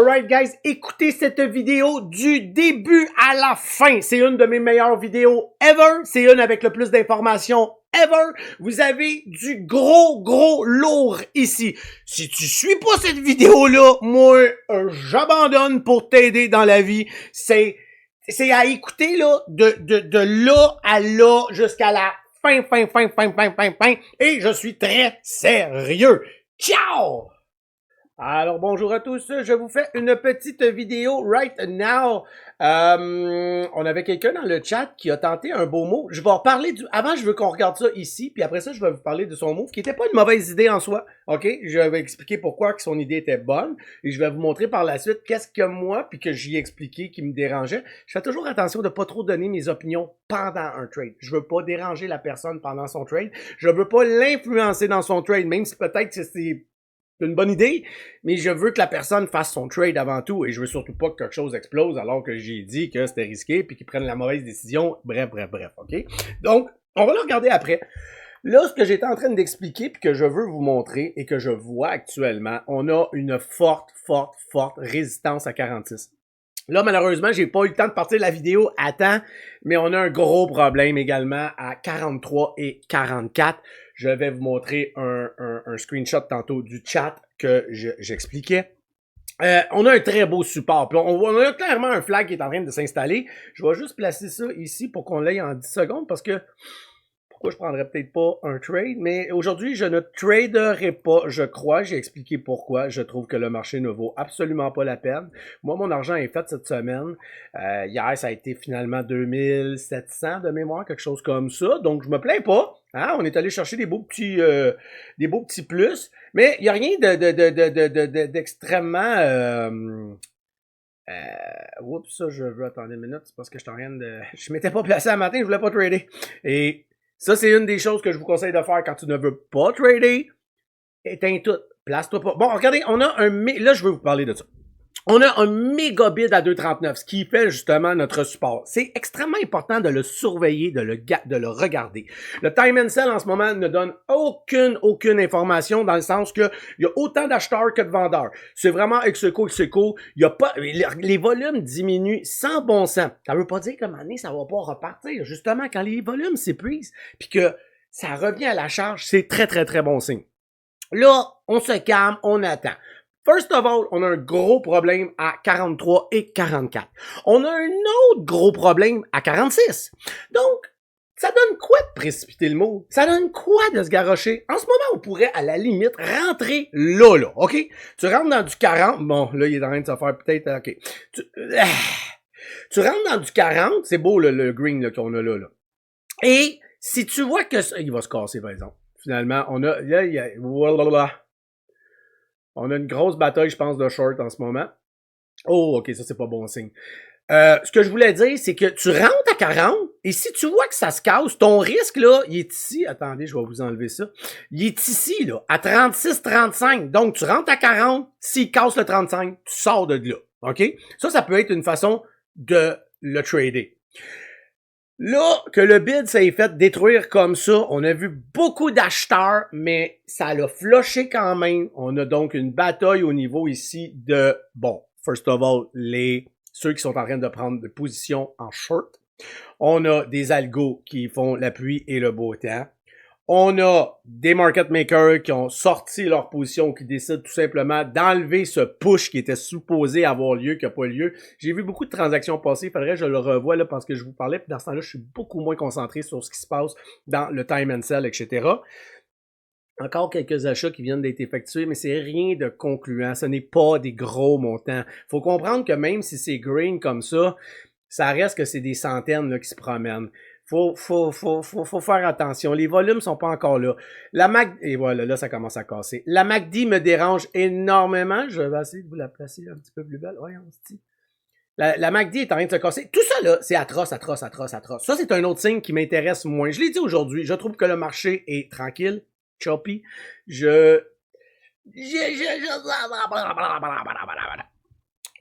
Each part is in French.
Alright guys, écoutez cette vidéo du début à la fin. C'est une de mes meilleures vidéos ever. C'est une avec le plus d'informations ever. Vous avez du gros lourd ici. Si tu suis pas cette vidéo-là, moi, j'abandonne pour t'aider dans la vie. C'est à écouter là, de là à là jusqu'à la fin. Et je suis très sérieux. Ciao! Alors, bonjour à tous, je vous fais une petite vidéo right now. On avait quelqu'un dans le chat qui a tenté un beau mot. Je vais en parler avant, je veux qu'on regarde ça ici, puis après ça, je vais vous parler de son move, qui était pas une mauvaise idée en soi, ok? Je vais expliquer pourquoi que son idée était bonne, et je vais vous montrer par la suite qu'est-ce que moi, puis que j'y ai expliqué qui me dérangeait. Je fais toujours attention de pas trop donner mes opinions pendant un trade. Je veux pas déranger la personne pendant son trade. Je veux pas l'influencer dans son trade, même si peut-être que c'est une bonne idée, mais je veux que la personne fasse son trade avant tout et je veux surtout pas que quelque chose explose alors que j'ai dit que c'était risqué puis qu'ils prennent la mauvaise décision. Bref, ok? Donc, on va le regarder après. Là, ce que j'étais en train d'expliquer puis que je veux vous montrer et que je vois actuellement, on a une forte résistance à 46. Là, malheureusement, j'ai pas eu le temps de partir la vidéo à temps, mais on a un gros problème également à 43 et 44. Je vais vous montrer un screenshot tantôt du chat que j'expliquais. On a un très beau support. Puis on a clairement un flag qui est en train de s'installer. Je vais juste placer ça ici pour qu'on l'aille en 10 secondes parce que pourquoi je prendrais peut-être pas un trade, mais aujourd'hui, je ne traderai pas, je crois. J'ai expliqué pourquoi. Je trouve que le marché ne vaut absolument pas la peine. Moi, mon argent est fait cette semaine. Hier, ça a été finalement 2700 de mémoire, quelque chose comme ça. Donc, je me plains pas. Hein? On est allé chercher des beaux petits plus. Mais il n'y a rien d'extrêmement... oups, ça, je veux attendre une minute. C'est parce que je m'étais pas placé un matin, je voulais pas trader. Et ça, c'est une des choses que je vous conseille de faire quand tu ne veux pas trader. Éteins tout. Place-toi pas. Bon, regardez, on a là, je veux vous parler de ça. On a un méga bid à 2,39, ce qui fait justement notre support. C'est extrêmement important de le surveiller, de le regarder. Le time and sell en ce moment ne donne aucune information dans le sens que il y a autant d'acheteurs que de vendeurs. C'est vraiment ex aequo. Il y a pas, les volumes diminuent sans bon sens. Ça veut pas dire que année ça va pas repartir. Justement, quand les volumes s'épuisent, puis que ça revient à la charge, c'est très bon signe. Là, on se calme, on attend. First of all, on a un gros problème à 43 et 44. On a un autre gros problème à 46. Donc, ça donne quoi de précipiter le mot? Ça donne quoi de se garrocher? En ce moment, on pourrait, à la limite, rentrer là, OK? Tu rentres dans du 40. Bon, là, il est en train de se faire peut-être... OK. Tu rentres dans du 40. C'est beau, le green là, qu'on a là. Et si tu vois que... Il va se casser, par exemple. Finalement, on a... Là, il y a... On a une grosse bataille, je pense, de short en ce moment. Oh, OK, ça, c'est pas bon signe. Ce que je voulais dire, c'est que tu rentres à 40, et si tu vois que ça se casse, ton risque, là, il est ici. Attendez, je vais vous enlever ça. Il est ici, là, à 36-35. Donc, tu rentres à 40, s'il casse le 35, tu sors de là. OK? Ça peut être une façon de le trader. Là, que le bid s'est fait détruire comme ça, on a vu beaucoup d'acheteurs, mais ça l'a flushé quand même. On a donc une bataille au niveau ici de, bon, first of all, ceux qui sont en train de prendre des positions en short. On a des algos qui font la pluie et le beau temps. On a des market makers qui ont sorti leur position, qui décident tout simplement d'enlever ce push qui était supposé avoir lieu, qui n'a pas lieu. J'ai vu beaucoup de transactions passer, il faudrait que je le revoie là parce que je vous parlais, puis dans ce temps-là, je suis beaucoup moins concentré sur ce qui se passe dans le time and sell, etc. Encore quelques achats qui viennent d'être effectués, mais c'est rien de concluant. Ce n'est pas des gros montants. Faut comprendre que même si c'est green comme ça reste que c'est des centaines là, qui se promènent. Faut faire attention. Les volumes sont pas encore là. Et voilà, là, ça commence à casser. La MACD me dérange énormément. Je vais essayer de vous la placer un petit peu plus belle. Ouais, on se dit. La MACD est en train de se casser. Tout ça, là, c'est atroce. Ça, c'est un autre signe qui m'intéresse moins. Je l'ai dit aujourd'hui. Je trouve que le marché est tranquille, choppy.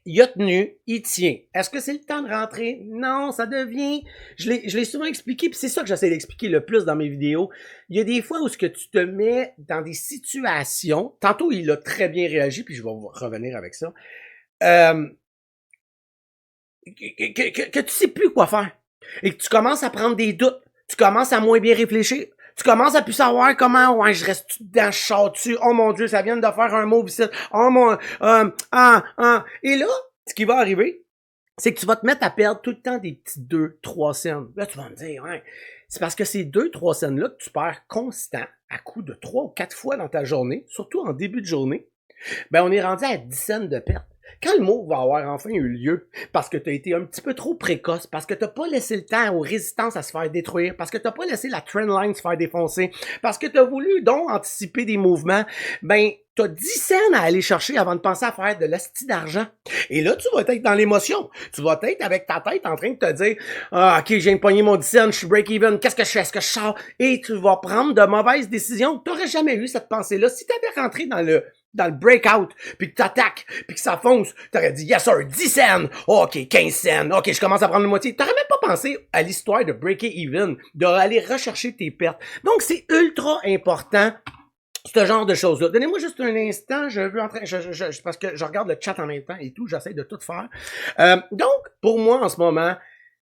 Il a tenu, il tient. Est-ce que c'est le temps de rentrer? Non, ça devient... Je l'ai souvent expliqué, puis c'est ça que j'essaie d'expliquer le plus dans mes vidéos. Il y a des fois où ce que tu te mets dans des situations... Tantôt, il a très bien réagi, puis je vais revenir avec ça. que tu sais plus quoi faire. Et que tu commences à prendre des doutes. Tu commences à moins bien réfléchir. Tu commences à plus savoir comment, ouais, je reste dedans, je sors dessus. Oh mon Dieu, ça vient de faire un mot ici. Oh mon, Et là, ce qui va arriver, c'est que tu vas te mettre à perdre tout le temps des petits 2-3 cents. Là, tu vas me dire, ouais, c'est parce que ces 2-3 cents-là que tu perds constant à coup de 3 ou 4 fois dans ta journée, surtout en début de journée, ben on est rendu à 10 cents de perte. Quand le mot va avoir enfin eu lieu, parce que tu as été un petit peu trop précoce, parce que tu n'as pas laissé le temps aux résistances à se faire détruire, parce que tu n'as pas laissé la trendline se faire défoncer, parce que tu as voulu donc anticiper des mouvements, ben tu as 10 cents à aller chercher avant de penser à faire de l'hostie d'argent. Et là, tu vas être dans l'émotion. Tu vas être avec ta tête en train de te dire « Ah, ok, je viens de pogner mon 10 cents, je suis break-even, qu'est-ce que je fais? Est-ce que je sors? » Et tu vas prendre de mauvaises décisions. Tu n'aurais jamais eu cette pensée-là. Si tu avais rentré dans le breakout, puis que t'attaques, puis que ça fonce, t'aurais dit, yes sir, 10 cents, ok, 15 cents, ok, je commence à prendre la moitié. T'aurais même pas pensé à l'histoire de break even, d'aller rechercher tes pertes. Donc, c'est ultra important, ce genre de choses-là. Donnez-moi juste un instant, je veux entrer, parce que je regarde le chat en même temps et tout, j'essaie de tout faire. Donc, pour moi, en ce moment,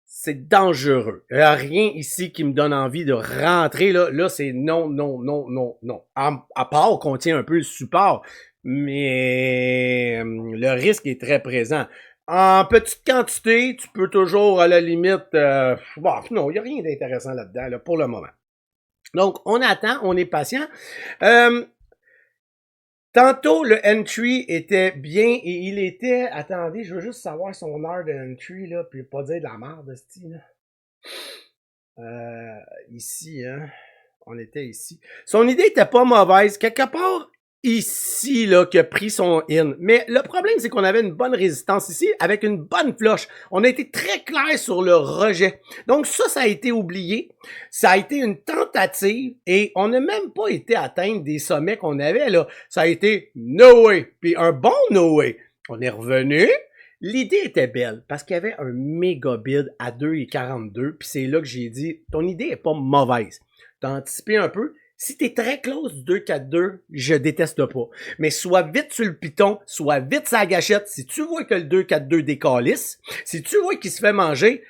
c'est dangereux. Il n'y a rien ici qui me donne envie de rentrer. Là c'est non, non, non, non, non. À part qu'on tient un peu le support, mais le risque est très présent. En petite quantité, tu peux toujours, à la limite... non, il n'y a rien d'intéressant là-dedans là, pour le moment. Donc, on attend, on est patient. Tantôt, le entry était bien et il était... Attendez, je veux juste savoir son heure de entry, là, puis pas dire de la merde, style. Ici, hein. On était ici. Son idée était pas mauvaise. Quelque part, ici, là, qui a pris son in. Mais le problème, c'est qu'on avait une bonne résistance ici, avec une bonne flush. On a été très clair sur le rejet. Donc ça a été oublié. Ça a été une tentative et on n'a même pas été atteindre des sommets qu'on avait, là. Ça a été no way. Puis un bon no way. On est revenu. L'idée était belle parce qu'il y avait un méga bid à 2,42. Puis c'est là que j'ai dit, ton idée est pas mauvaise. T'as anticipé un peu. Si t'es très close du 2-4-2, je déteste pas. Mais sois vite sur le piton, sois vite sur la gâchette. Si tu vois que le 2-4-2 décalisse, si tu vois qu'il se fait manger,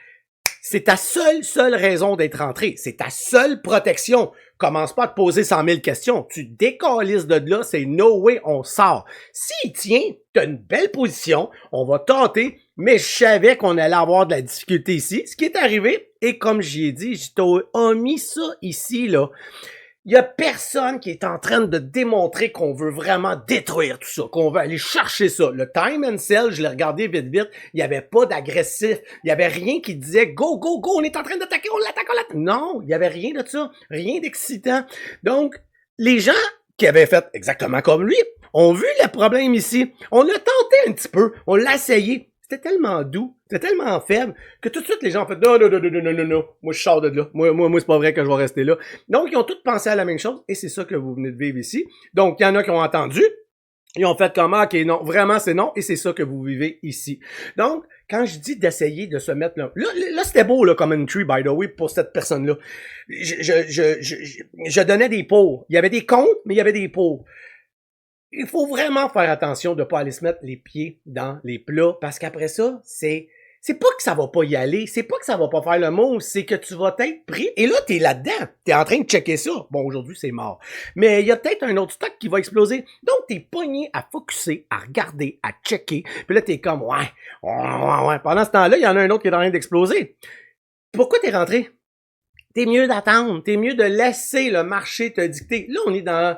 c'est ta seule raison d'être rentré. C'est ta seule protection. Commence pas à te poser 100 000 questions. Tu décalisses de là, c'est no way, on sort. S'il tient, t'as une belle position, on va tenter, mais je savais qu'on allait avoir de la difficulté ici. Ce qui est arrivé, et comme j'y ai dit, j'ai mis ça ici, là. Il y a personne qui est en train de démontrer qu'on veut vraiment détruire tout ça, qu'on veut aller chercher ça. Le time and sell, je l'ai regardé vite, il n'y avait pas d'agressif, il n'y avait rien qui disait go, go, go, on est en train d'attaquer, on l'attaque, on l'attaque. Non, il n'y avait rien de ça, rien d'excitant. Donc, les gens qui avaient fait exactement comme lui ont vu le problème ici. On l'a tenté un petit peu, on l'a essayé. C'était tellement doux, c'était tellement faible, que tout de suite, les gens ont fait « Non, non, non, non, non, non, non, moi, je sors de là. Moi, c'est pas vrai que je vais rester là. » Donc, ils ont tous pensé à la même chose, et c'est ça que vous venez de vivre ici. Donc, il y en a qui ont entendu, ils ont fait comment, ok, non, vraiment, c'est non, et c'est ça que vous vivez ici. Donc, quand je dis d'essayer de se mettre là, là c'était beau, là, comme entry, by the way, pour cette personne-là. Je donnais des pour. Il y avait des contre, mais il y avait des pour. Il faut vraiment faire attention de pas aller se mettre les pieds dans les plats parce qu'après ça, c'est pas que ça va pas y aller, c'est pas que ça va pas faire le mot, c'est que tu vas être pris et là t'es là-dedans, t'es en train de checker ça. Bon, aujourd'hui c'est mort, mais il y a peut-être un autre stock qui va exploser. Donc t'es pogné à focusser, à regarder, à checker. Puis là t'es comme ouais. Pendant ce temps-là, il y en a un autre qui est en train d'exploser. Pourquoi t'es rentré? T'es mieux d'attendre, t'es mieux de laisser le marché te dicter. Là on est dans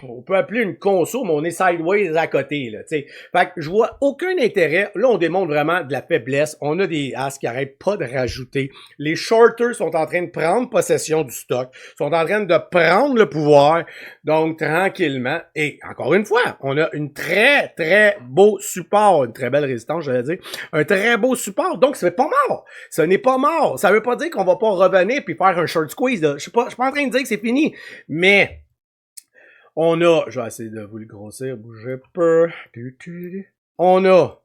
on peut appeler une conso, mais on est sideways à côté, là, tu sais. Fait que je vois aucun intérêt. Là, on démontre vraiment de la faiblesse. On a des as qui arrêtent pas de rajouter. Les shorters sont en train de prendre possession du stock, sont en train de prendre le pouvoir. Donc, tranquillement. Et, encore une fois, on a une très, très beau support, une très belle résistance, j'allais dire. Un très beau support. Donc, c'est pas mort. Ce n'est pas mort. Ça veut pas dire qu'on va pas revenir puis faire un short squeeze, là. Je suis pas en train de dire que c'est fini. Mais, on a, je vais essayer de vous le grossir, bougez peu. On a,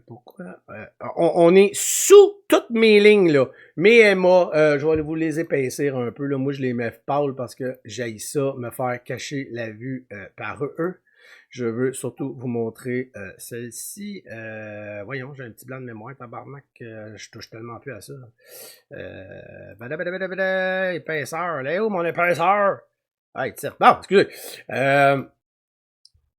pourquoi? On est sous toutes mes lignes, là. Mes MA, je vais vous les épaissir un peu, là. Moi, je les mets pâles parce que j'haïs ça, me faire cacher la vue par eux. Je veux surtout vous montrer celle-ci. Voyons, j'ai un petit blanc de mémoire, tabarnak. Je touche tellement plus à ça. Épaisseur. Là est où mon épaisseur? Ah, il tire. Bon, excusez.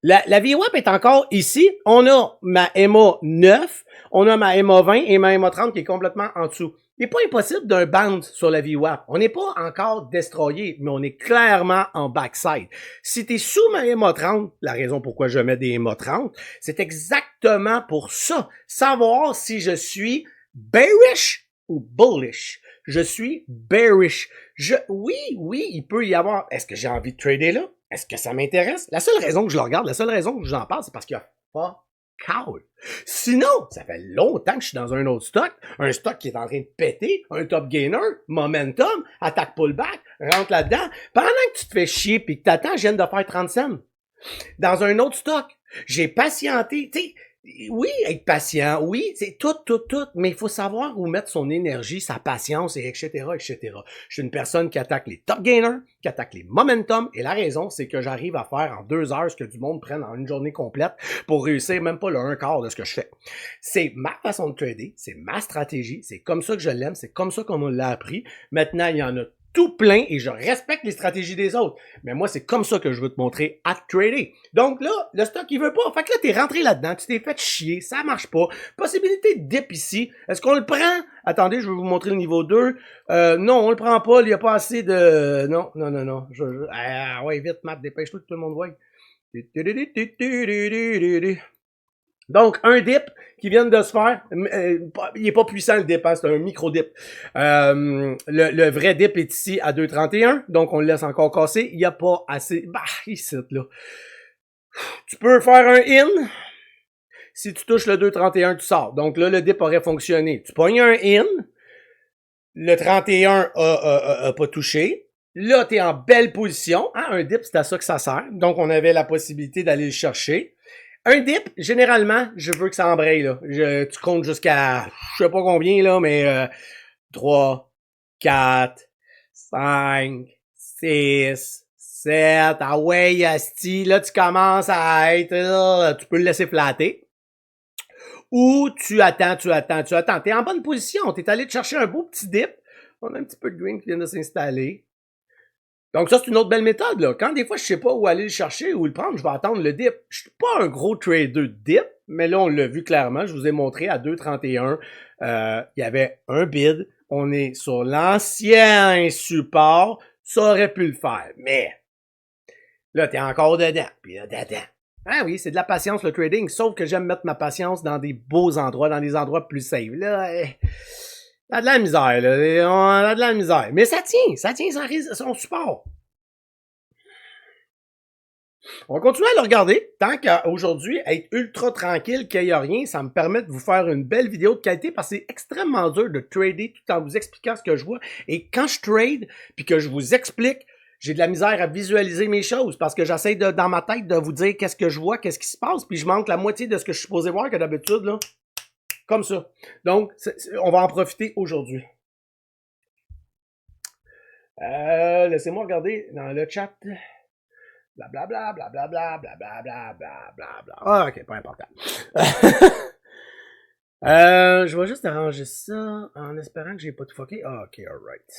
La VWAP est encore ici. On a ma EMA 9, on a ma EMA 20 et ma EMA 30 qui est complètement en dessous. Il n'est pas impossible d'un band sur la VWAP. On n'est pas encore destroyé, mais on est clairement en backside. Si tu es sous ma EMA 30, la raison pourquoi je mets des EMA 30, c'est exactement pour ça. Savoir si je suis bearish ou bullish. Je suis bearish. Oui, il peut y avoir... Est-ce que j'ai envie de trader là? Est-ce que ça m'intéresse? La seule raison que je le regarde, la seule raison que j'en parle, c'est parce qu'il y a pas call. Sinon, ça fait longtemps que je suis dans un autre stock, un stock qui est en train de péter, un top gainer, momentum, attaque pullback, rentre là-dedans, pendant que tu te fais chier pis que t'attends, je viens de faire 30 cents. Dans un autre stock, j'ai patienté, tu sais, oui, être patient, oui, c'est tout, mais il faut savoir où mettre son énergie, sa patience, et etc., etc. Je suis une personne qui attaque les top gainers, qui attaque les momentum, et la raison, c'est que j'arrive à faire en 2 heures ce que du monde prenne en une journée complète pour réussir même pas le 1/4 de ce que je fais. C'est ma façon de trader, c'est ma stratégie, c'est comme ça que je l'aime, c'est comme ça qu'on me l'a appris. Maintenant, il y en a tout plein et je respecte les stratégies des autres. Mais moi, c'est comme ça que je veux te montrer à trader. Donc là, le stock, il veut pas. Fait que là, t'es rentré là-dedans, tu t'es fait chier, ça marche pas. Possibilité de dip ici. Est-ce qu'on le prend? Attendez, je vais vous montrer le niveau 2. Non, on le prend pas, il y a pas assez de... Non. Ah ouais, vite, Matt, dépêche-toi que tout le monde voit. Donc, un dip qui vient de se faire, il est pas puissant le dip, hein, c'est un micro-dip. Le vrai dip est ici à 2,31, donc on le laisse encore casser. Il n'y a pas assez... Bah, ici, là. Tu peux faire un in. Si tu touches le 2,31, tu sors. Donc là, le dip aurait fonctionné. Tu pognes un in. Le 31 a pas touché. Là, tu es en belle position. Hein, un dip, c'est à ça que ça sert. Donc, on avait la possibilité d'aller le chercher. Un dip, généralement, je veux que ça embraye, là. Tu comptes jusqu'à, je sais pas combien, là, mais 3, 4, 5, 6, 7, ah ouais, asti, là, tu commences à être, là, tu peux le laisser flatter. Ou tu attends. T'es en bonne position, t'es allé te chercher un beau petit dip. On a un petit peu de green qui vient de s'installer. Donc ça, c'est une autre belle méthode, là. Quand des fois, je sais pas où aller le chercher, où le prendre, je vais attendre le dip. Je suis pas un gros trader de dip, mais là, on l'a vu clairement. Je vous ai montré à 2,31, il y avait un bid. On est sur l'ancien support. Ça aurait pu le faire, mais là, t'es encore dedans. Puis là, dedans. Ah oui, c'est de la patience, le trading. Sauf que j'aime mettre ma patience dans des beaux endroits, dans des endroits plus safe. Là, on a de la misère, là. On a de la misère. Mais ça tient son support. On va continuer à le regarder. Tant qu'aujourd'hui, être ultra tranquille, qu'il n'y ait rien, ça me permet de vous faire une belle vidéo de qualité parce que c'est extrêmement dur de trader tout en vous expliquant ce que je vois. Et quand je trade, puis que je vous explique, j'ai de la misère à visualiser mes choses parce que j'essaie dans ma tête de vous dire qu'est-ce que je vois, qu'est-ce qui se passe, puis je manque la moitié de ce que je suis supposé voir que d'habitude, là. Comme ça. Donc, on va en profiter aujourd'hui. Laissez-moi regarder dans le chat. Blablabla, blablabla, blablabla, blablabla. Ah, ok, pas important. Je vais juste arranger ça en espérant que j'ai pas tout fucké. Ah, ok, alright.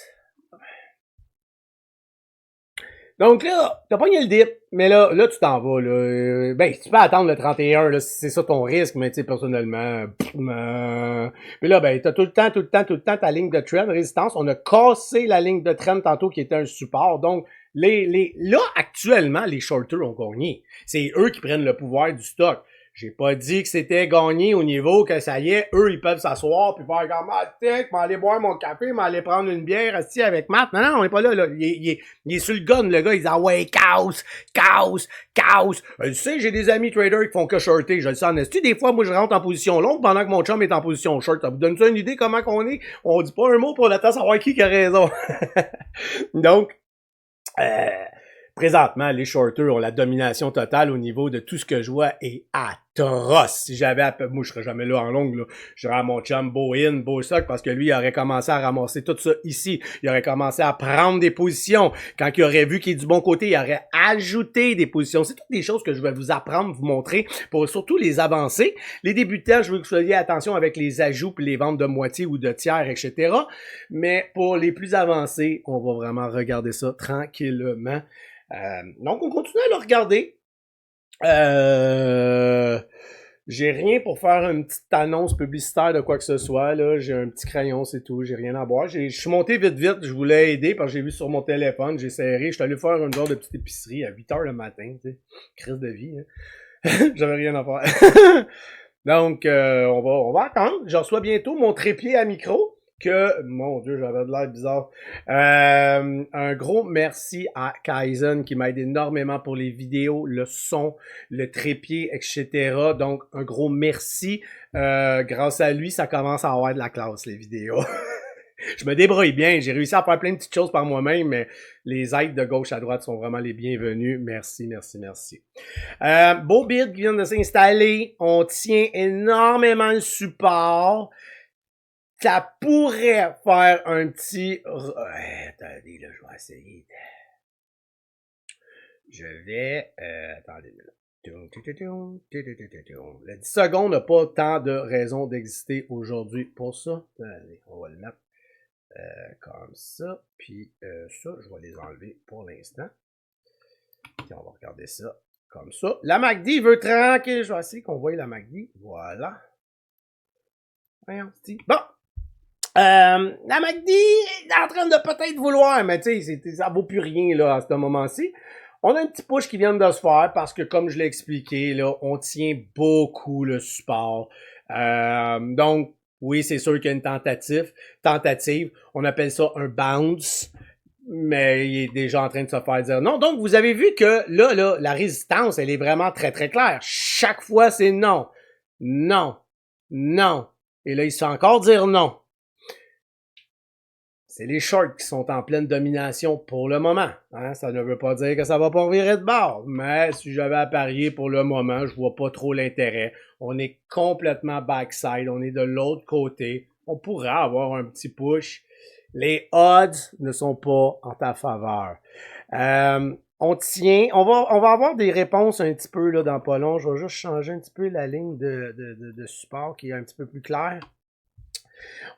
Donc là, t'as pogné le dip, mais là tu t'en vas, là. Ben, tu peux attendre le 31, là, si c'est ça ton risque, mais tu sais, personnellement, mais là, ben, t'as tout le temps ta ligne de trend, résistance. On a cassé la ligne de trend tantôt qui était un support. Donc, là, actuellement, les shorters ont gagné. C'est eux qui prennent le pouvoir du stock. J'ai pas dit que c'était gagné au niveau que ça y est, eux, ils peuvent s'asseoir puis faire comme m'aller boire mon café, m'aller prendre une bière assis avec Matt. Non, on est pas là, là. Il est sur le gun, le gars, il dit ah ouais, chaos. Je sais, j'ai des amis traders qui font que shorter, je le sais en esti. Des fois, moi, je rentre en position longue pendant que mon chum est en position short. Ça vous donne ça une idée comment qu'on est? On dit pas un mot pour le temps savoir qui a raison. Donc, présentement, les shorters ont la domination totale au niveau de tout ce que je vois et à atroce. Si j'avais moi, je serais jamais là en longue, là. J'aurais à mon chum beau in, beau soc, parce que lui, il aurait commencé à ramasser tout ça ici. Il aurait commencé à prendre des positions. Quand il aurait vu qu'il est du bon côté, il aurait ajouté des positions. C'est toutes des choses que je vais vous apprendre, vous montrer, pour surtout les avancés. Les débutants, je veux que vous soyez attention avec les ajouts puis les ventes de moitié ou de tiers, etc. Mais pour les plus avancés, on va vraiment regarder ça tranquillement. Donc, on continue à le regarder. J'ai rien pour faire une petite annonce publicitaire de quoi que ce soit, là. J'ai un petit crayon, c'est tout. J'ai rien à boire. Je suis monté vite. Je voulais aider parce que j'ai vu sur mon téléphone. J'ai serré. Je suis allé faire une genre de petite épicerie à 8h le matin, tu sais. Crise de vie, hein. J'avais rien à faire. Donc, on va attendre. Je reçois bientôt mon trépied à micro. Mon Dieu, j'avais de l'air bizarre. Un gros merci à Kaizen qui m'aide énormément pour les vidéos, le son, le trépied, etc. Donc, un gros merci. Grâce à lui, ça commence à avoir de la classe, les vidéos. Je me débrouille bien. J'ai réussi à faire plein de petites choses par moi-même, mais les aides de gauche à droite sont vraiment les bienvenus. Merci. Beau bid qui vient de s'installer. On tient énormément le support. Ça pourrait faire un petit... attendez, là, je vais essayer. Je vais... attendez, là. Le 10 secondes n'a pas tant de raison d'exister aujourd'hui pour ça. Allez, on va le mettre comme ça. Puis ça, je vais les enlever pour l'instant. Puis on va regarder ça comme ça. La MACD veut tranquille. Je vais essayer qu'on voie la MACD. Voilà. Voyons, bon. La MACD est en train de peut-être vouloir, mais tu sais, ça vaut plus rien là à ce moment-ci. On a un petit push qui vient de se faire parce que, comme je l'ai expliqué, là, on tient beaucoup le support. Donc, oui, c'est sûr qu'il y a une tentative. On appelle ça un bounce, mais il est déjà en train de se faire dire non. Donc, vous avez vu que là, la résistance, elle est vraiment très, très claire. Chaque fois, c'est non. Non. Non. Et là, il se fait encore dire non. C'est les shorts qui sont en pleine domination pour le moment. Hein? Ça ne veut pas dire que ça va pas virer de bord. Mais si j'avais à parier pour le moment, je vois pas trop l'intérêt. On est complètement backside. On est de l'autre côté. On pourrait avoir un petit push. Les odds ne sont pas en ta faveur. On tient. On va avoir des réponses un petit peu là dans pas long. Je vais juste changer un petit peu la ligne de support qui est un petit peu plus claire.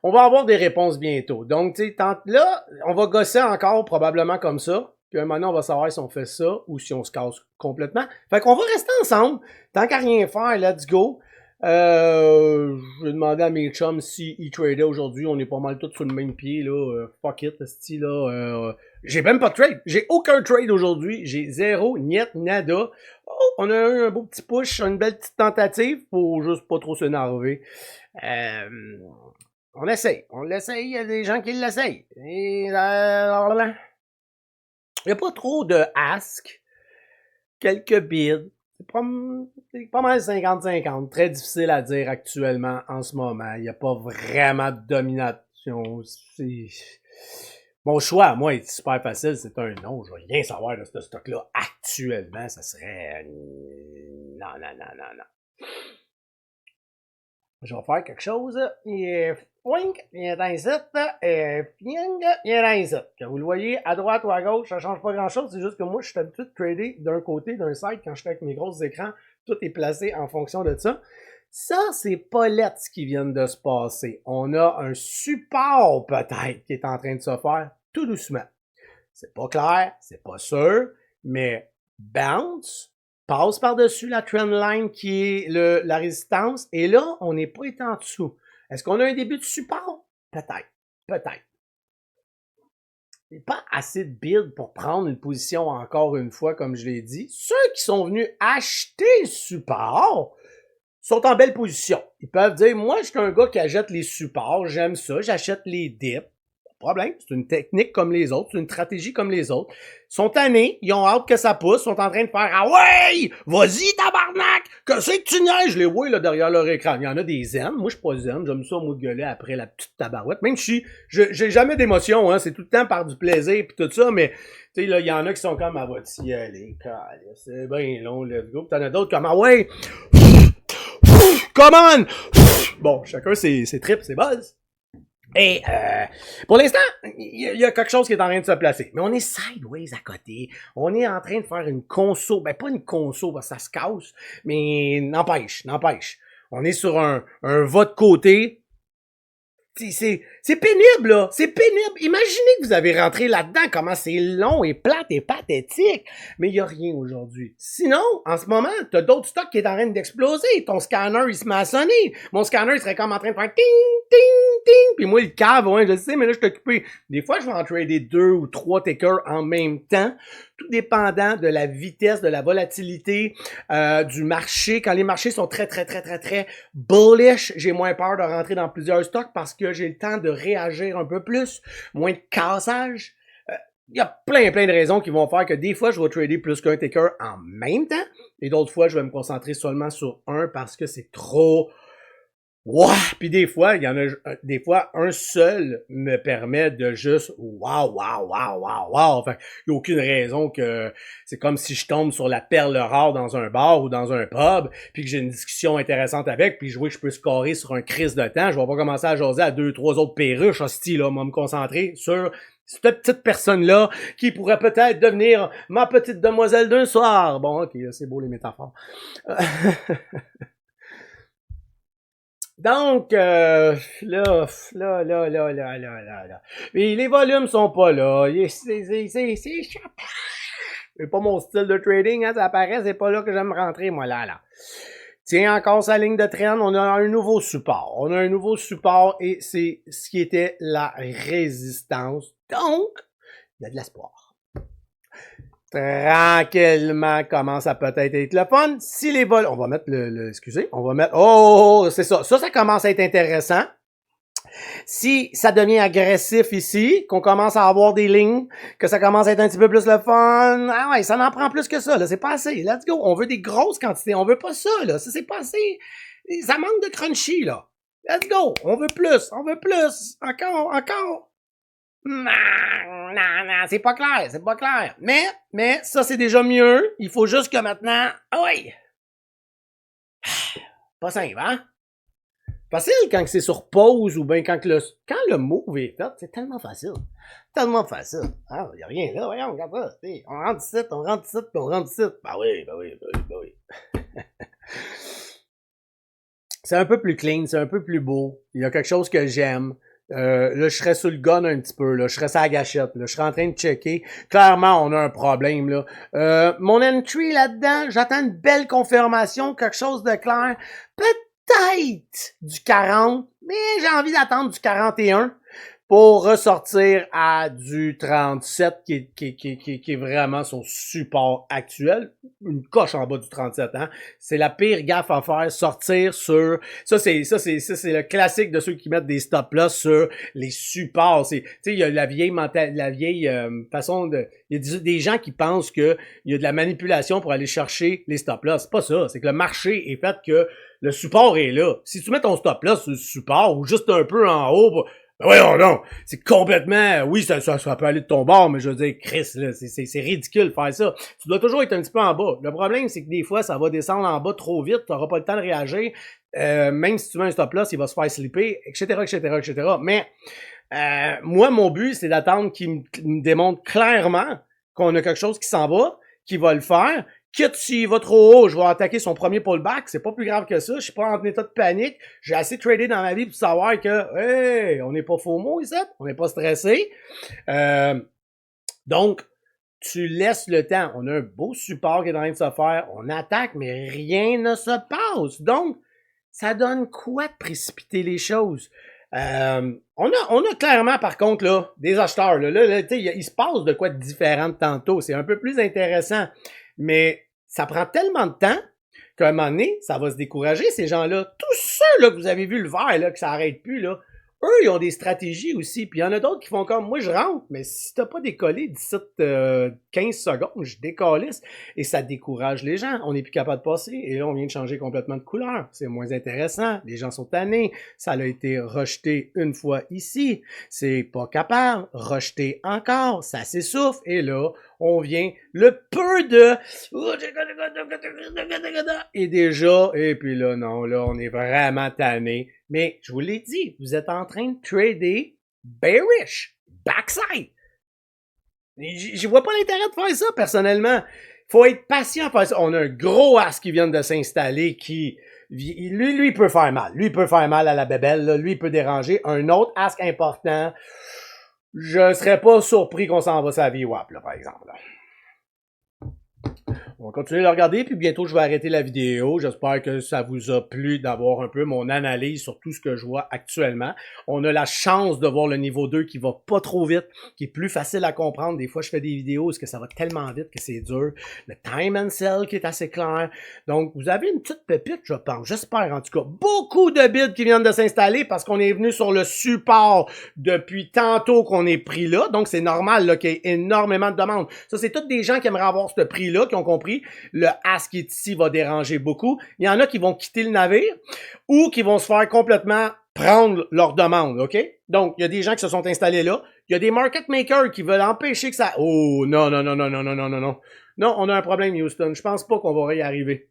On va avoir des réponses bientôt. Donc, tu sais, là, on va gosser encore probablement comme ça. Puis maintenant, on va savoir si on fait ça ou si on se casse complètement. Fait qu'on va rester ensemble. Tant qu'à rien faire, let's go. Je vais demander à mes chums s'ils tradaient aujourd'hui. On est pas mal tous sur le même pied, là. Fuck it, ce là. J'ai même pas de trade. J'ai aucun trade aujourd'hui. J'ai zéro, niet, nada. Oh, on a eu un beau petit push, une belle petite tentative pour juste pas trop s'énerver. On l'essaye, il y a des gens qui l'essayent. Il n'y a pas trop de ask, quelques bids. C'est pas mal 50-50, très difficile à dire actuellement en ce moment. Il n'y a pas vraiment de domination. Mon choix, moi, est super facile, c'est un non. Je veux rien savoir de ce stock-là actuellement. Ça serait... Non. Je vais faire quelque chose. Fwink, il est ici. Fing, il est ici. Que vous le voyez à droite ou à gauche, ça change pas grand-chose. C'est juste que moi, je suis habitué de trader d'un côté, d'un side, quand je fais avec mes gros écrans. Tout est placé en fonction de ça. Ça, c'est pas lettre ce qui vient de se passer. On a un support, peut-être, qui est en train de se faire tout doucement. C'est pas clair, c'est pas sûr, mais bounce, passe par-dessus la trendline qui est la résistance, et là, on n'est pas été en dessous. Est-ce qu'on a un début de support? Peut-être. Il n'y a pas assez de build pour prendre une position encore une fois, comme je l'ai dit. Ceux qui sont venus acheter le support sont en belle position. Ils peuvent dire, moi, je suis un gars qui achète les supports, j'aime ça, j'achète les dips. Problème, c'est une technique comme les autres, c'est une stratégie comme les autres. Ils sont tannés, ils ont hâte que ça pousse, sont en train de faire « Ah ouais! Vas-y, tabarnak! Que c'est que tu neiges? » Je les vois là, derrière leur écran. Il y en a des zen. Moi, je suis pas zen. J'aime ça, moi, de gueuler après la petite tabarouette. Même si j'ai jamais d'émotion, hein. C'est tout le temps par du plaisir et tout ça, mais tu sais, là, il y en a qui sont comme « Ah, va-t'y aller, c'est bien long, let's go. » Puis t'en as d'autres comme « Ah ouais! come on! Bon, chacun ses trips, ses buzz. Et pour l'instant, il y a quelque chose qui est en train de se placer. Mais on est sideways à côté. On est en train de faire une conso. Ben, pas une conso parce que ça se casse, mais n'empêche. On est sur un va de côté. C'est pénible, là. C'est pénible. Imaginez que vous avez rentré là-dedans, comment c'est long et plate et pathétique. Mais il n'y a rien aujourd'hui. Sinon, en ce moment, t'as d'autres stocks qui est en train d'exploser. Ton scanner, il se met à sonner. Mon scanner, il serait comme en train de faire ting, ting, ting. Puis moi, le cave, ouais, je sais, mais là, je suis occupé. Des fois, je vais en trader 2 ou 3 takers en même temps. Tout dépendant de la vitesse, de la volatilité, du marché. Quand les marchés sont très bullish, j'ai moins peur de rentrer dans plusieurs stocks parce que j'ai le temps de réagir un peu plus, moins de cassage. Il y a plein de raisons qui vont faire que des fois, je vais trader plus qu'un taker en même temps et d'autres fois, je vais me concentrer seulement sur un parce que c'est trop... Wow! Puis des fois, il y en a des fois, un seul me permet de juste wow. Enfin, il n'y a aucune raison que c'est comme si je tombe sur la perle rare dans un bar ou dans un pub, puis que j'ai une discussion intéressante avec, puis je vois que je peux scorer sur un crise de temps. Je vais pas commencer à jaser à 2-3 autres perruches, hostie, là. Moi, me concentrer sur cette petite personne-là qui pourrait peut-être devenir ma petite demoiselle d'un soir. Bon, ok, c'est beau les métaphores. Donc, là. Et les volumes sont pas là. C'est pas mon style de trading, hein, ça apparaît, c'est pas là que j'aime rentrer, moi, là. Tiens, encore sa ligne de trend, on a un nouveau support. Et c'est ce qui était la résistance. Donc, il y a de l'espoir. Tranquillement commence à peut-être être le fun. Si les vols, on va mettre c'est ça. Ça commence à être intéressant. Si ça devient agressif ici, qu'on commence à avoir des lignes, que ça commence à être un petit peu plus le fun, ah ouais, ça n'en prend plus que ça, là, c'est pas assez. Let's go. On veut des grosses quantités. On veut pas ça, là. Ça, c'est pas assez. Ça manque de crunchy, là. Let's go. On veut plus. Encore. Non, c'est pas clair. Mais, ça, c'est déjà mieux. Il faut juste que maintenant, oui. Pas simple, hein? Facile quand c'est sur pause ou bien quand le move est fait, c'est tellement facile. Ah, y a rien là, voyons, regarde ça. On rentre ici, puis on rentre ici. Ben oui. C'est un peu plus clean, c'est un peu plus beau. Il y a quelque chose que j'aime. Là, je serais sur le gun un petit peu, là. Je serais sur la gâchette, là. Je serais en train de checker. Clairement, on a un problème, là. Mon entry là-dedans, j'attends une belle confirmation, quelque chose de clair. Peut-être du 40, mais j'ai envie d'attendre du 41 pour ressortir à du 37 qui est vraiment son support actuel. Une coche en bas du 37, hein. C'est la pire gaffe à faire, sortir sur, ça c'est le classique de ceux qui mettent des stop-loss sur les supports. Tu sais, il y a la vieille façon de, il y a des gens qui pensent que il y a de la manipulation pour aller chercher les stop-loss. C'est pas ça. C'est que le marché est fait que le support est là. Si tu mets ton stop-loss sur le support ou juste un peu en haut, ben voyons non, c'est complètement, oui, ça peut aller de ton bord, mais je veux dire, Chris, là, c'est ridicule de faire ça. Tu dois toujours être un petit peu en bas. Le problème, c'est que des fois, ça va descendre en bas trop vite, tu n'auras pas le temps de réagir. Même si tu mets un stop-loss, il va se faire slipper, etc. Mais moi, mon but, c'est d'attendre qu'il me démontre clairement qu'on a quelque chose qui s'en va, qui va le faire. Quitte s'il va trop haut, je vais attaquer son premier pullback. C'est pas plus grave que ça. Je suis pas en état de panique. J'ai assez tradé dans ma vie pour savoir que, hey, on n'est pas FOMO ici. On n'est pas stressé. Donc, tu laisses le temps. On a un beau support qui est en train de se faire. On attaque, mais rien ne se passe. Donc, ça donne quoi de précipiter les choses? On a clairement, par contre, là, des acheteurs. Là, il se passe de quoi de différent de tantôt. C'est un peu plus intéressant. Mais ça prend tellement de temps qu'à un moment donné, ça va se décourager, ces gens-là. Tous ceux là, que vous avez vu le vert, là, que ça arrête plus, là, eux, ils ont des stratégies aussi. Puis il y en a d'autres qui font comme, moi, je rentre, mais si t'as pas décollé d'ici 15 secondes, je décalisse. Et ça décourage les gens. On n'est plus capable de passer. Et là, on vient de changer complètement de couleur. C'est moins intéressant. Les gens sont tannés. Ça a été rejeté une fois ici. C'est pas capable. Rejeté encore. Ça s'essouffle. Et là, on vient le peu de et déjà, et puis là, non, là, on est vraiment tanné. Mais je vous l'ai dit, vous êtes en train de trader bearish, backside. Je vois pas l'intérêt de faire ça, personnellement. Faut être patient à faire ça. On a un gros as qui vient de s'installer qui, lui, peut faire mal. Lui, peut faire mal à la bébelle, là. Lui, il peut déranger. Un autre as important, je serais pas surpris qu'on s'en va sa VWAP, là, par exemple, là. On va continuer de le regarder, puis bientôt je vais arrêter la vidéo. J'espère que ça vous a plu d'avoir un peu mon analyse sur tout ce que je vois actuellement. On a la chance de voir le niveau 2 qui va pas trop vite, qui est plus facile à comprendre. Des fois, je fais des vidéos parce que ça va tellement vite que c'est dur. Le time and sell qui est assez clair. Donc, vous avez une petite pépite, je pense. J'espère, en tout cas. Beaucoup de bids qui viennent de s'installer parce qu'on est venu sur le support depuis tantôt qu'on est pris là. Donc, c'est normal là, qu'il y ait énormément de demandes. Ça, c'est tous des gens qui aimeraient avoir ce prix-là, qui ont compris. Le as qui est ici va déranger beaucoup. Il y en a qui vont quitter le navire ou qui vont se faire complètement prendre leur demande, OK? Donc, il y a des gens qui se sont installés là. Il y a des market makers qui veulent empêcher que ça... Oh, non, non, non, non, non, non, non, non, non. Non, on a un problème, Houston. Je pense pas qu'on va y arriver.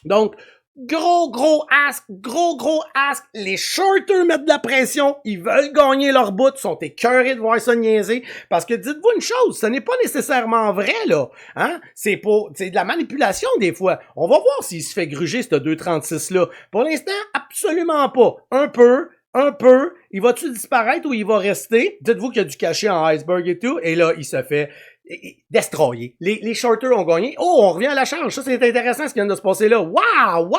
Donc, gros ask, gros ask. Les shorters mettent de la pression. Ils veulent gagner leur bout. Ils sont écœurés de voir ça niaiser. Parce que dites-vous une chose, ce n'est pas nécessairement vrai, là. Hein? C'est de la manipulation, des fois. On va voir s'il se fait gruger, ce 2,36-là. Pour l'instant, absolument pas. Un peu. Il va-tu disparaître ou il va rester? Dites-vous qu'il y a du cachet en iceberg et tout. Et là, il se fait destroyer. Les shorters ont gagné. Oh, on revient à la charge. Ça, c'est intéressant ce qui vient de se passer là. Wow!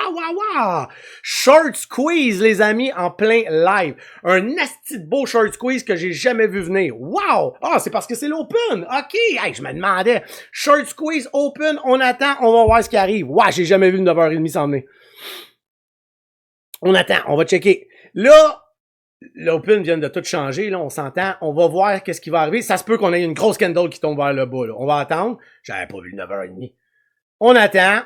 Short squeeze, les amis, en plein live. Un asti de beau short squeeze que j'ai jamais vu venir. Wow! Ah, c'est parce que c'est l'open. OK. Hey, je me demandais. Short squeeze, open, on attend, on va voir ce qui arrive. Wow, j'ai jamais vu le 9h30 s'en venir. On attend, on va checker. Là, l'open vient de tout changer, là, on s'entend. On va voir qu'est-ce qui va arriver. Ça se peut qu'on ait une grosse candle qui tombe vers le bas, là. On va attendre. J'avais pas vu le 9h30. On attend.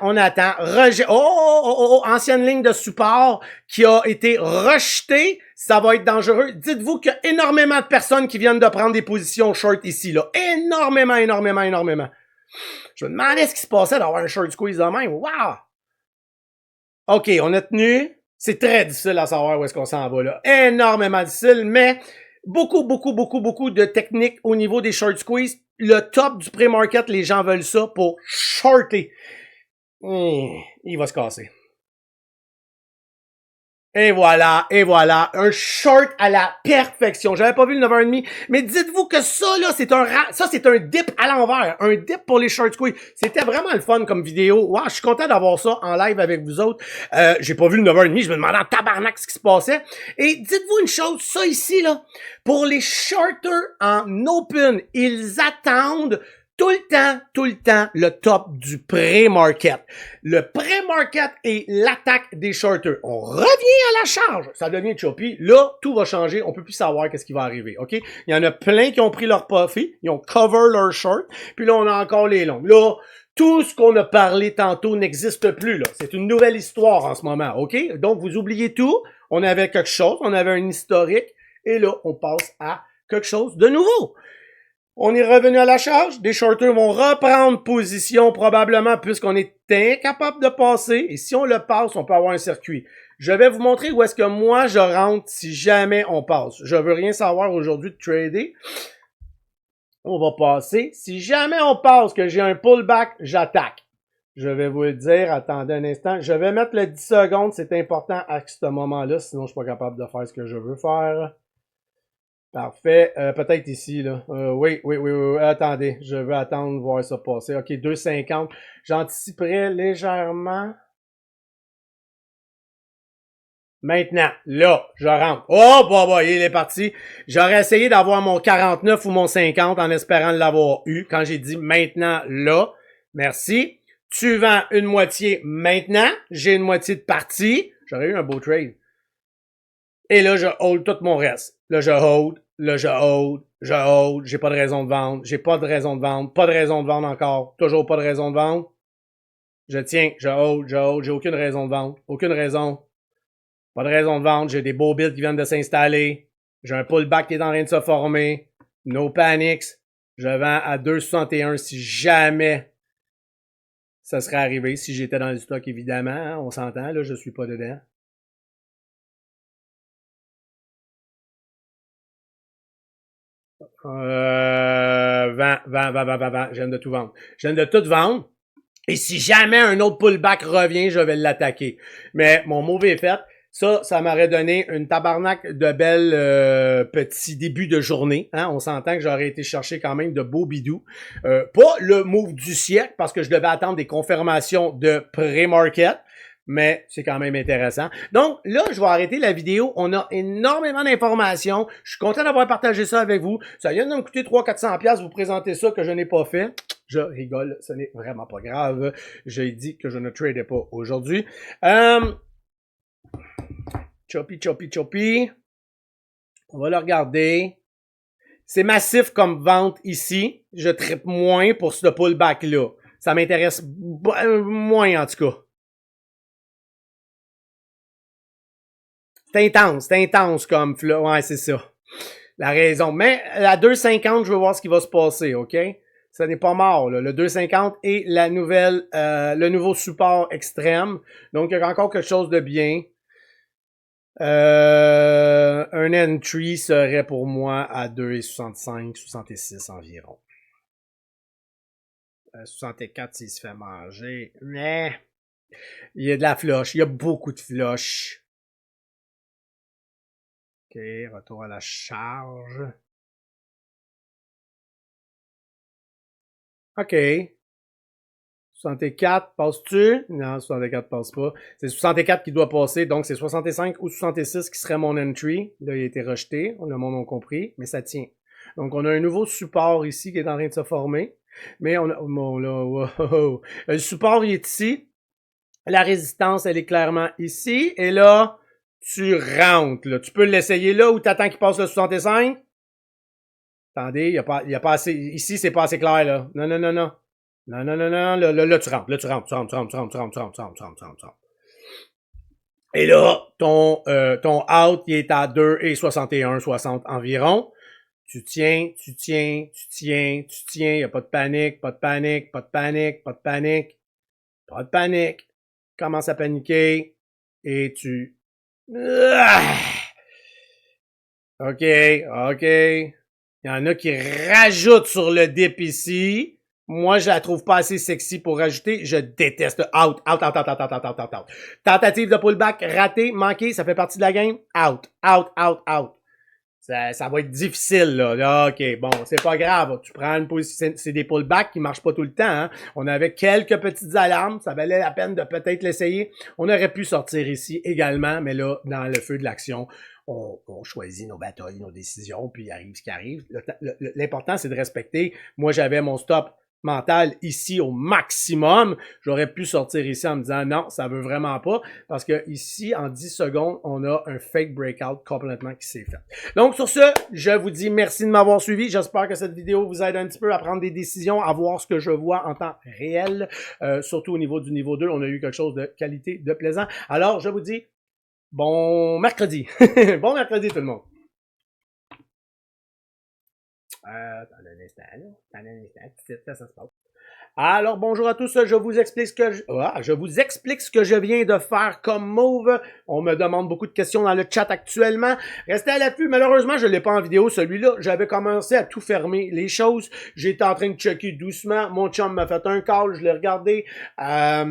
Ancienne ligne de support qui a été rejetée. Ça va être dangereux. Dites-vous qu'il y a énormément de personnes qui viennent de prendre des positions short ici, là. Énormément. Je me demandais ce qui se passait d'avoir un short squeeze de même. Wow! OK, on a tenu. C'est très difficile à savoir où est-ce qu'on s'en va là. Énormément difficile, mais beaucoup de techniques au niveau des short squeeze. Le top du pré-market, les gens veulent ça pour shorter. Il va se casser. Et voilà, un short à la perfection. J'avais pas vu le 9h30, mais dites-vous que ça, là, c'est un dip à l'envers. Un dip pour les short squeeze. C'était vraiment le fun comme vidéo. Wow, je suis content d'avoir ça en live avec vous autres. J'ai pas vu le 9h30, je me demandais en tabarnak ce qui se passait. Et dites-vous une chose, ça ici, là, pour les shorters en open, ils attendent tout le temps, le top du pré-market. Le pré-market est l'attaque des shorters. On revient à la charge. Ça devient choppy. Là, tout va changer. On peut plus savoir qu'est-ce qui va arriver, OK? Il y en a plein qui ont pris leur profit. Ils ont cover leur short. Puis là, on a encore les longs. Là, tout ce qu'on a parlé tantôt n'existe plus, là. C'est une nouvelle histoire en ce moment, OK? Donc, vous oubliez tout. On avait quelque chose. On avait un historique. Et là, on passe à quelque chose de nouveau. On est revenu à la charge. Des shorters vont reprendre position probablement puisqu'on est incapable de passer. Et si on le passe, on peut avoir un circuit. Je vais vous montrer où est-ce que moi je rentre si jamais on passe. Je veux rien savoir aujourd'hui de trader. On va passer. Si jamais on passe, que j'ai un pullback, j'attaque. Je vais vous le dire. Attendez un instant. Je vais mettre le 10 secondes. C'est important à ce moment-là. Sinon, je suis pas capable de faire ce que je veux faire. Parfait. Peut-être ici, là. Oui. Attendez, je veux attendre voir ça passer. OK, 2,50. J'anticiperais légèrement. Maintenant, là, je rentre. Oh, bah, il est parti. J'aurais essayé d'avoir mon 49 ou mon 50 en espérant l'avoir eu. Quand j'ai dit maintenant, là, merci. Tu vends une moitié maintenant. J'ai une moitié de partie. J'aurais eu un beau trade. Et là, je hold tout mon reste. Là, je hold, j'ai pas de raison de vendre, j'ai pas de raison de vendre, pas de raison de vendre encore, toujours pas de raison de vendre. Je tiens, je hold, j'ai aucune raison de vendre, aucune raison. Pas de raison de vendre, j'ai des beaux bills qui viennent de s'installer, j'ai un pullback qui est en train de se former, no panics, je vends à 2,61 si jamais ça serait arrivé, si j'étais dans le stock évidemment, hein, on s'entend, là, je suis pas dedans. Vend. Je viens de tout vendre. Je viens de tout vendre. Et si jamais un autre pullback revient, je vais l'attaquer. Mais mon move est fait. Ça m'aurait donné une tabarnak de belles petits débuts de journée. Hein? On s'entend que j'aurais été chercher quand même de beaux bidous. Pas le move du siècle, parce que je devais attendre des confirmations de pré-market. Mais c'est quand même intéressant. Donc là, je vais arrêter la vidéo. On a énormément d'informations. Je suis content d'avoir partagé ça avec vous. Ça vient de me coûter 300-400$ vous présenter ça que je n'ai pas fait. Je rigole, ce n'est vraiment pas grave. J'ai dit que je ne tradais pas aujourd'hui. Choppy. On va le regarder. C'est massif comme vente ici. Je trippe moins pour ce pullback-là. Ça m'intéresse moins en tout cas. C'est intense comme flow. Ouais, c'est ça. La raison. Mais à 2,50, je veux voir ce qui va se passer, OK? Ça n'est pas mort, là. Le 2,50 est la nouvelle, le nouveau support extrême. Donc, il y a encore quelque chose de bien. Un entry serait pour moi à 2,65, 66 environ. 64 s'il se fait manger. Mais il y a de la flush. Il y a beaucoup de flush. OK, retour à la charge. OK. 64, passe-tu? Non, 64 passe pas. C'est 64 qui doit passer, donc c'est 65 ou 66 qui serait mon entry. Là, il a été rejeté, le monde a compris, mais ça tient. Donc, on a un nouveau support ici qui est en train de se former. Mais on a... Bon, là, wow. Le support, il est ici. La résistance, elle est clairement ici. Et là, tu rentres. Là. Tu peux l'essayer là ou t'attends qu'il passe le 65? Attendez, il y a pas assez... Ici, c'est pas assez clair, là. Non. Là, tu rentres. Et là, ton out, il est à 2,61, 60 environ. Tu tiens. Il n'y a pas de panique. Commence à paniquer. Et tu... OK. Il y en a qui rajoutent sur le dip ici. Moi, je la trouve pas assez sexy pour rajouter. Je déteste. Out. Tentative de pullback ratée, manquée, ça fait partie de la game. Out. Ça va être difficile, là. OK, bon, c'est pas grave. Tu prends une position, c'est des pullbacks qui marchent pas tout le temps, hein. On avait quelques petites alarmes. Ça valait la peine de peut-être l'essayer. On aurait pu sortir ici également, mais là, dans le feu de l'action, on choisit nos batailles, nos décisions, puis il arrive ce qui arrive. L'important, c'est de respecter. Moi, j'avais mon stop mental ici au maximum. J'aurais pu sortir ici en me disant non, ça veut vraiment pas, parce que ici, en 10 secondes, on a un fake breakout complètement qui s'est fait. Donc, sur ce, je vous dis merci de m'avoir suivi. J'espère que cette vidéo vous aide un petit peu à prendre des décisions, à voir ce que je vois en temps réel, surtout au niveau du niveau 2. On a eu quelque chose de qualité, de plaisant. Alors, je vous dis bon mercredi. Bon mercredi tout le monde. Attends un instant, ça se passe. Alors, bonjour à tous, je vous explique ce que je viens de faire comme move. On me demande beaucoup de questions dans le chat actuellement. Restez à l'affût, malheureusement, je ne l'ai pas en vidéo, celui-là. J'avais commencé à tout fermer les choses. J'étais en train de checker doucement. Mon chum m'a fait un call, je l'ai regardé. La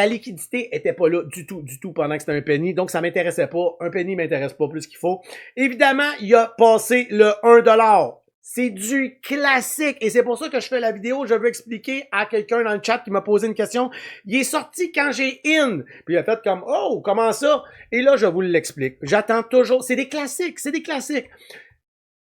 liquidité était pas là du tout pendant que c'était un penny. Donc, ça m'intéressait pas. Un penny m'intéresse pas plus qu'il faut. Évidemment, il a passé le 1$. C'est du classique et c'est pour ça que je fais la vidéo. Je veux expliquer à quelqu'un dans le chat qui m'a posé une question. Il est sorti quand j'ai in. Puis il a fait comme, oh, comment ça? Et là, je vous l'explique. J'attends toujours. C'est des classiques.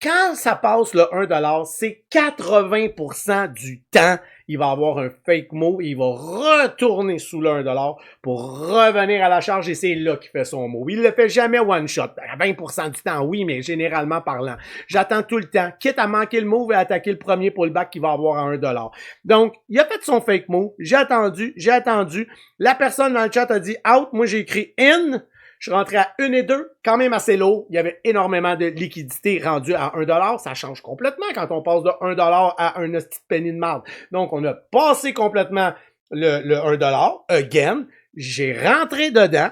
Quand ça passe le 1$, c'est 80% du temps, il va avoir un fake mot et il va retourner sous le 1$ pour revenir à la charge et c'est là qu'il fait son mot. Il le fait jamais one shot. À 20% du temps, oui, mais généralement parlant. J'attends tout le temps, quitte à manquer le move et attaquer le premier pullback qu'il va avoir à 1$. Donc, il a fait son fake move. J'ai attendu. La personne dans le chat a dit out. Moi, j'ai écrit in. Je suis rentré à 1 et 2, quand même assez low. Il y avait énormément de liquidité rendue à 1$. Ça change complètement quand on passe de 1$ à un petit penny de marde. Donc, on a passé complètement le 1$. Again, j'ai rentré dedans.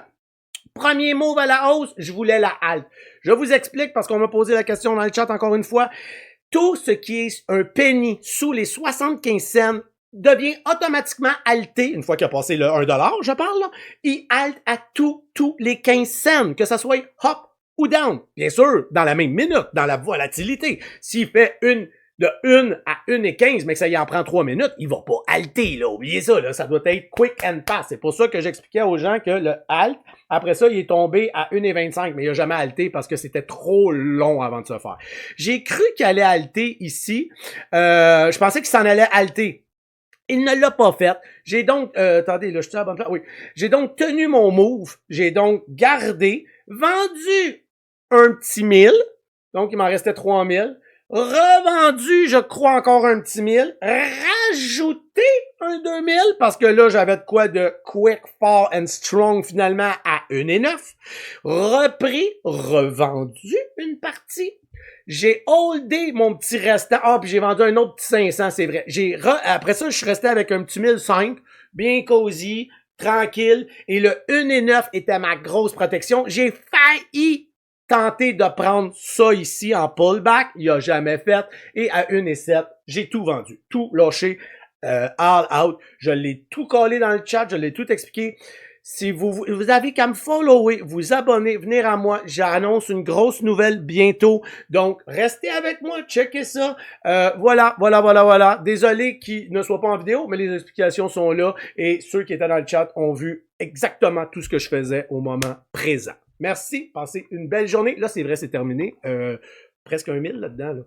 Premier move à la hausse, je voulais la halte. Je vous explique parce qu'on m'a posé la question dans le chat encore une fois. Tout ce qui est un penny sous les 75 cents devient automatiquement halté, une fois qu'il a passé le 1$, je parle, là, il halte à tous les 15 cents, que ça soit hop ou down. Bien sûr, dans la même minute, dans la volatilité. S'il fait de 1 à 1 et 15, mais que ça y en prend 3 minutes, il va pas halter, là. Oubliez ça, là. Ça doit être quick and fast. C'est pour ça que j'expliquais aux gens que le halt, après ça, il est tombé à 1 et 25, mais il a jamais halté parce que c'était trop long avant de se faire. J'ai cru qu'il allait halter ici. Je pensais qu'il s'en allait halter. Il ne l'a pas fait. J'ai donc, attendez, là, je suis à la bonne place. Oui. J'ai donc tenu mon move. J'ai donc gardé, vendu un petit 1000. Donc, il m'en restait 3000. Revendu, je crois, encore un petit 1000. Rajouté un 2000 parce que là, j'avais de quoi de quick, far and strong finalement à 1 et 9. Repris, revendu une partie. J'ai holdé mon petit restant. Ah, puis j'ai vendu un autre petit 500, c'est vrai. Après ça, je suis resté avec un petit 1005, bien cosy, tranquille. Et le 1 et 9 était ma grosse protection. J'ai failli tenter de prendre ça ici en pullback. Il a jamais fait. Et à 1 et 7, j'ai tout vendu. Tout lâché, all out. Je l'ai tout collé dans le chat. Je l'ai tout expliqué. Si vous avez qu'à me follower, vous abonner, venir à moi, j'annonce une grosse nouvelle bientôt. Donc, restez avec moi, checkez ça. Voilà. Désolé qu'il ne soit pas en vidéo, mais les explications sont là et ceux qui étaient dans le chat ont vu exactement tout ce que je faisais au moment présent. Merci, passez une belle journée. Là, c'est vrai, c'est terminé. Presque 1 000 là-dedans, là.